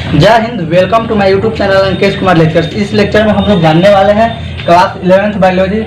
जय हिंद। Welcome to my YouTube channel Ankesh Kumar lectures. इस लेक्चर में हम लोग जानने वाले हैं क्लास 11th बायोलॉजी।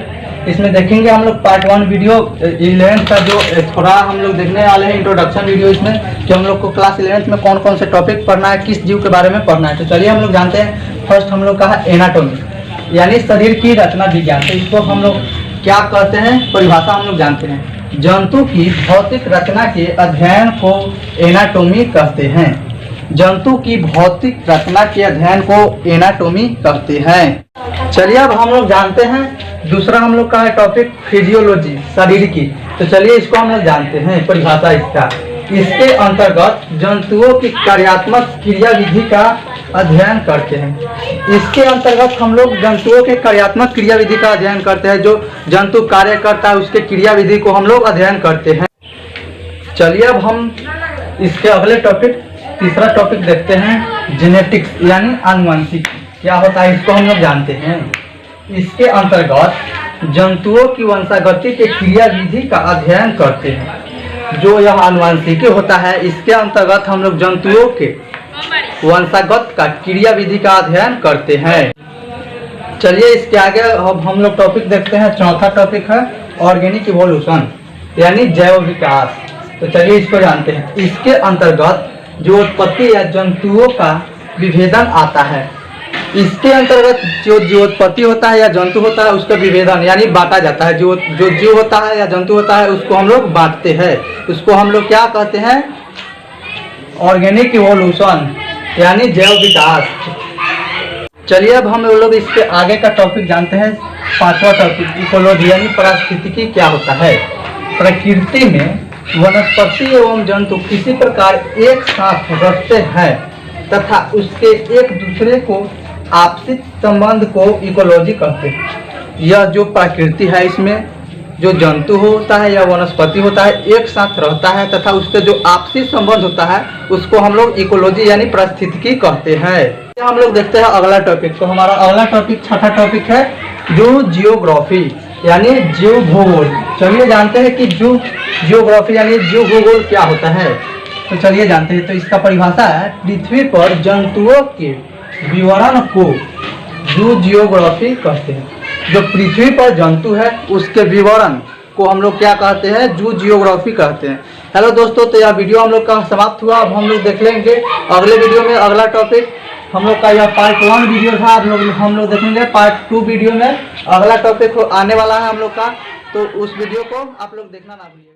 इसमें देखेंगे हम लोग पार्ट 1 वीडियो 11th का जो थोड़ा हम लोग देखने वाले हैं इंट्रोडक्शन वीडियो इसमें कि हम लोग को क्लास 11th में कौन कौन से टॉपिक पढ़ना है, किस जीव के बारे में पढ़ना है। तो चलिए हम लोग जानते हैं। फर्स्ट हम लोग का है एनाटॉमी यानी शरीर की रचना विज्ञान। तो इसको हम लोग क्या कहते हैं, परिभाषा हम लोग जानते हैं। जंतु की भौतिक रचना के अध्ययन को एनाटॉमी कहते हैं। जंतु की भौतिक रचना के अध्ययन को एनाटॉमी कहते हैं। चलिए अब हम लोग जानते हैं दूसरा हम लोग का है टॉपिक फिजियोलॉजी, शरीर की। तो चलिए इसको हम लोग जानते हैं, परिभाषा इसका। इसके अंतर्गत जंतुओं की कार्यात्मक क्रियाविधि का अध्ययन करते हैं। इसके अंतर्गत हम लोग जंतुओं के कार्यात्मक क्रियाविधि का अध्ययन करते हैं। जो जंतु कार्य करता है उसके क्रियाविधि को हम लोग अध्ययन करते हैं। चलिए अब हम इसके अगले टॉपिक तीसरा टॉपिक देखते हैं, जेनेटिक्स यानी आनुवंशिक क्या होता है, इसको हम लोग जानते हैं। इसके अंतर्गत जंतुओं की वंशागति के क्रियाविधि का अध्ययन करते हैं। जो यह आनुवंशिक होता है, इसके अंतर्गत हम लोग जंतुओं के वंशागत का क्रियाविधि का अध्ययन करते हैं। चलिए इसके आगे अब हम लोग टॉपिक देखते हैं। चौथा टॉपिक है ऑर्गेनिक इवोल्यूशन यानी जैव विकास। तो चलिए इसको जानते हैं। इसके अंतर्गत जो उत्पत्ति या जंतुओं का विभेदन आता है। इसके अंतर्गत जो उत्पत्ति होता है या जंतु होता है उसका विभेदन यानी बांटा जाता है। जो जीव होता है या जंतु होता है उसको हम लोग बांटते हैं। उसको हम लोग क्या कहते हैं, ऑर्गेनिक इवोल्यूशन यानी जैव विकास। चलिए अब हम लोग इसके आगे का टॉपिक जानते हैं। पांचवा टॉपिक इकोलॉजी यानी पारिस्थितिकी क्या होता है। प्रकृति में वनस्पति एवं जंतु किसी प्रकार एक साथ रहते हैं तथा उसके एक दूसरे को आपसी संबंध को इकोलॉजी कहते हैं। यह जो प्रकृति है इसमें जो जंतु होता है या वनस्पति होता है एक साथ रहता है तथा उसके जो आपसी संबंध होता है उसको हम लोग इकोलॉजी यानी पारिस्थितिकी कहते हैं। हम लोग देखते हैं अगला टॉपिक। तो हमारा अगला टॉपिक छठा टॉपिक है जो जियोग्राफी यानी जीव भूगोल। चलिए जानते हैं कि जो जियोग्राफी यानी जीव भूगोल क्या होता है। तो चलिए जानते हैं। तो इसका परिभाषा है, पृथ्वी पर जंतुओं के विवरण को जू जियोग्राफी कहते हैं। जो पृथ्वी पर जंतु है उसके विवरण को हम लोग क्या कहते हैं, जू जियोग्राफी कहते हैं। हेलो दोस्तों, तो यह वीडियो हम लोग का समाप्त हुआ। अब हम लोग देख लेंगे अगले वीडियो में अगला टॉपिक। हम लोग का यह पार्ट 1 वीडियो था। हम लोग देखेंगे पार्ट 2 वीडियो में अगला टॉपिक आने वाला है हम लोग का। तो उस वीडियो को आप लोग देखना ना भूलिएगा।